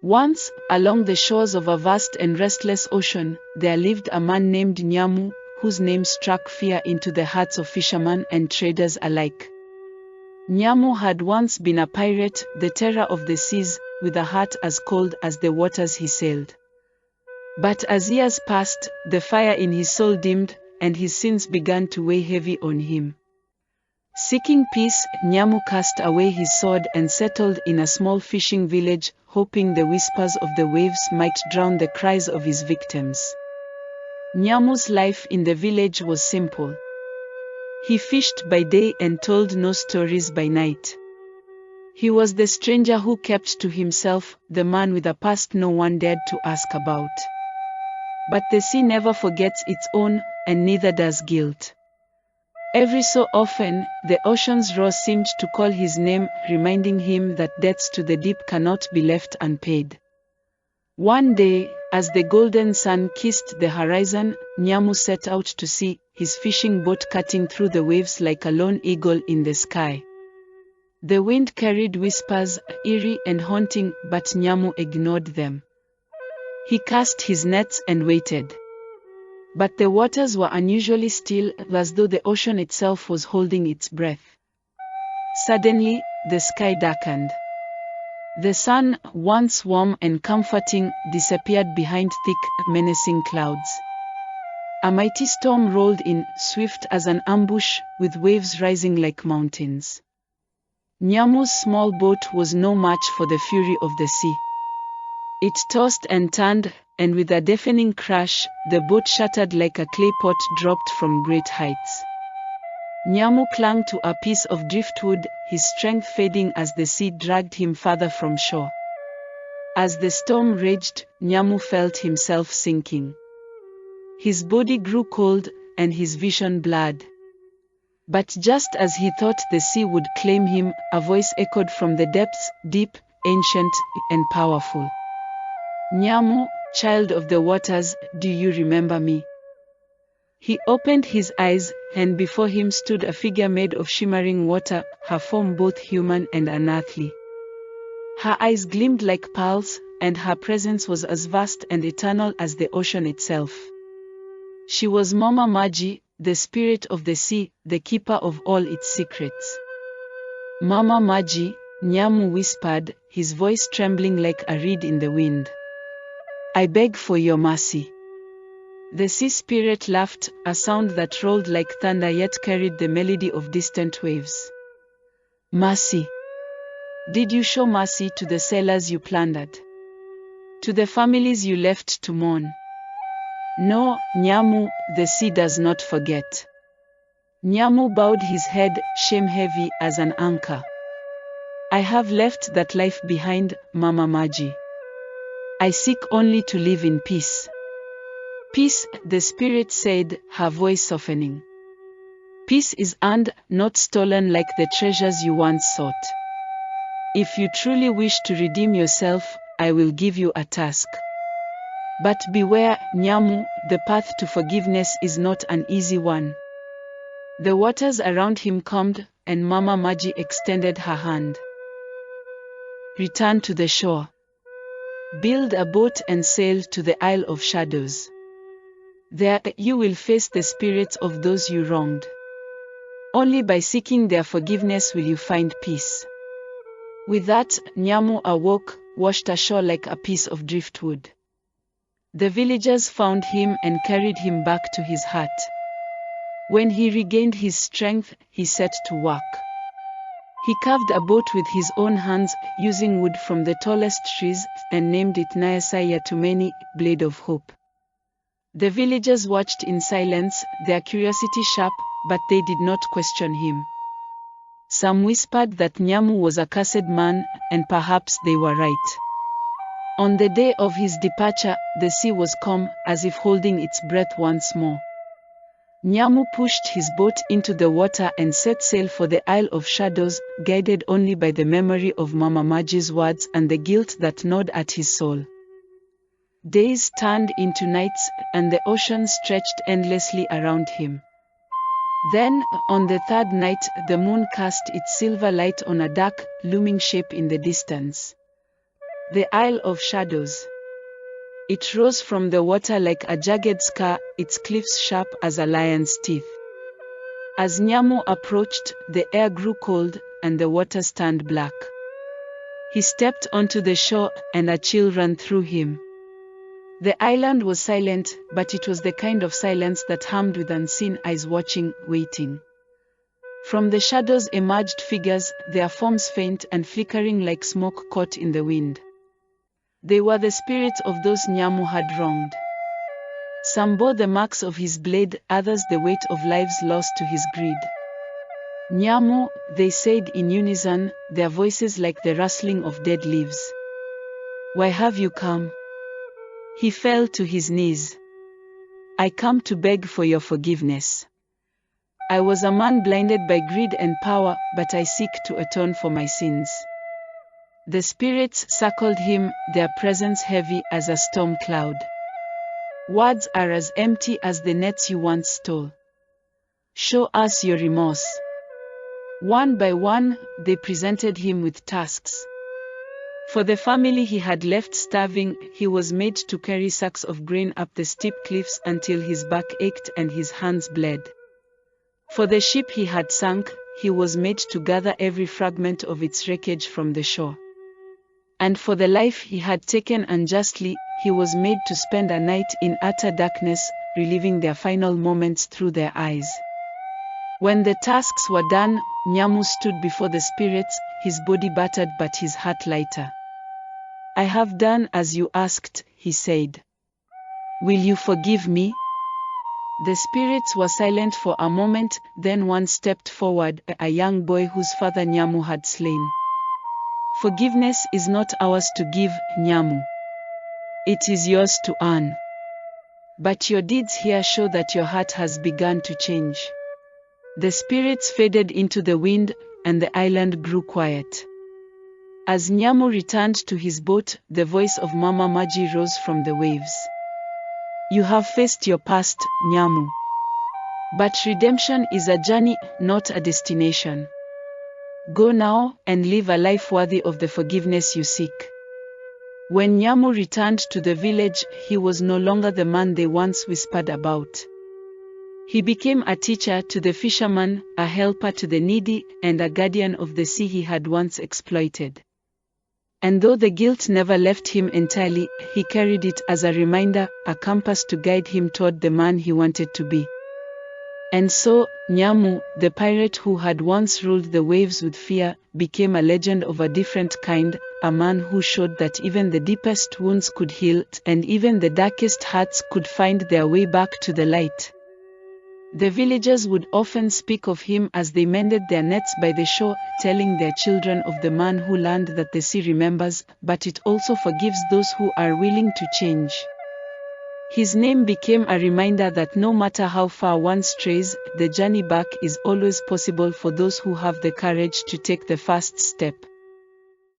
Once, along the shores of a vast and restless ocean, there lived a man named Nyamu, whose name struck fear into the hearts of fishermen and traders alike. Nyamu had once been a pirate, the terror of the seas, with a heart as cold as the waters he sailed. But as years passed, the fire in his soul dimmed, and his sins began to weigh heavy on him. Seeking peace, Nyamu cast away his sword and settled in a small fishing village, hoping the whispers of the waves might drown the cries of his victims. Nyamu's life in the village was simple. He fished by day and told no stories by night. He was the stranger who kept to himself, the man with a past no one dared to ask about. But the sea never forgets its own, and neither does guilt. Every so often, the ocean's roar seemed to call his name, reminding him that debts to the deep cannot be left unpaid. One day, as the golden sun kissed the horizon, Nyamu set out to sea, his fishing boat cutting through the waves like a lone eagle in the sky. The wind carried whispers, eerie and haunting, but Nyamu ignored them. He cast his nets and waited. But the waters were unusually still, as though the ocean itself was holding its breath. Suddenly, the sky darkened. The sun, once warm and comforting, disappeared behind thick, menacing clouds. A mighty storm rolled in, swift as an ambush, with waves rising like mountains. Nyamu's small boat was no match for the fury of the sea. It tossed and turned, and with a deafening crash, the boat shattered like a clay pot dropped from great heights. Nyamu clung to a piece of driftwood, his strength fading as the sea dragged him farther from shore. As the storm raged, Nyamu felt himself sinking. His body grew cold, and his vision blurred. But just as he thought the sea would claim him, a voice echoed from the depths, deep, ancient, and powerful. "Nyamu, child of the waters, do you remember me?" He opened his eyes, and before him stood a figure made of shimmering water, her form both human and unearthly. Her eyes gleamed like pearls, and her presence was as vast and eternal as the ocean itself. She was Mama Maji, the spirit of the sea, the keeper of all its secrets. "Mama Maji," Nyamu whispered, his voice trembling like a reed in the wind. "I beg for your mercy." The sea spirit laughed, a sound that rolled like thunder yet carried the melody of distant waves. "Mercy? Did you show mercy to the sailors you plundered? To the families you left to mourn?" "No, Nyamu, the sea does not forget." Nyamu bowed his head, shame-heavy as an anchor. "I have left that life behind, Mama Maji. I seek only to live in peace." "Peace," the spirit said, her voice softening. "Peace is earned, not stolen like the treasures you once sought. If you truly wish to redeem yourself, I will give you a task. But beware, Nyamu, the path to forgiveness is not an easy one." The waters around him calmed, and Mama Maji extended her hand. "Return to the shore. Build a boat and sail to the Isle of Shadows. There, you will face the spirits of those you wronged. Only by seeking their forgiveness will you find peace." With that, Nyamu awoke, washed ashore like a piece of driftwood. The villagers found him and carried him back to his hut. When he regained his strength, he set to work. He carved a boat with his own hands, using wood from the tallest trees, and named it Nyamu, Blade of Hope. The villagers watched in silence, their curiosity sharp, but they did not question him. Some whispered that Nyamu was a cursed man, and perhaps they were right. On the day of his departure, the sea was calm, as if holding its breath once more. Nyamu pushed his boat into the water and set sail for the Isle of Shadows, guided only by the memory of Mama Maji's words and the guilt that gnawed at his soul. Days turned into nights, and the ocean stretched endlessly around him. Then, on the third night, the moon cast its silver light on a dark, looming shape in the distance. The Isle of Shadows. It rose from the water like a jagged scar, its cliffs sharp as a lion's teeth. As Nyamu approached, the air grew cold, and the water turned black. He stepped onto the shore, and a chill ran through him. The island was silent, but it was the kind of silence that hummed with unseen eyes watching, waiting. From the shadows emerged figures, their forms faint and flickering like smoke caught in the wind. They were the spirits of those Nyamu had wronged. Some bore the marks of his blade, others the weight of lives lost to his greed. Nyamu, they said in unison, their voices like the rustling of dead leaves. Why have you come? He fell to his knees. I come to beg for your forgiveness. I was a man blinded by greed and power, but I seek to atone for my sins. The spirits circled him, their presence heavy as a storm cloud. Words are as empty as the nets you once stole. Show us your remorse. One by one, they presented him with tasks. For the family he had left starving, he was made to carry sacks of grain up the steep cliffs until his back ached and his hands bled. For the ship he had sunk, he was made to gather every fragment of its wreckage from the shore. And for the life he had taken unjustly, he was made to spend a night in utter darkness, reliving their final moments through their eyes. When the tasks were done, Nyamu stood before the spirits, his body battered but his heart lighter. I have done as you asked, he said. Will you forgive me? The spirits were silent for a moment, then one stepped forward, a young boy whose father Nyamu had slain. Forgiveness is not ours to give, Nyamu. It is yours to earn. But your deeds here show that your heart has begun to change. The spirits faded into the wind, and the island grew quiet. As Nyamu returned to his boat, the voice of Mama Maji rose from the waves. You have faced your past, Nyamu. But redemption is a journey, not a destination. Go now, and live a life worthy of the forgiveness you seek. When Nyamu returned to the village, he was no longer the man they once whispered about. He became a teacher to the fisherman, a helper to the needy, and a guardian of the sea he had once exploited. And though the guilt never left him entirely, he carried it as a reminder, a compass to guide him toward the man he wanted to be. And so, Nyamu, the pirate who had once ruled the waves with fear, became a legend of a different kind, a man who showed that even the deepest wounds could heal, and even the darkest hearts could find their way back to the light. The villagers would often speak of him as they mended their nets by the shore, telling their children of the man who learned that the sea remembers, but it also forgives those who are willing to change. His name became a reminder that no matter how far one strays, the journey back is always possible for those who have the courage to take the first step.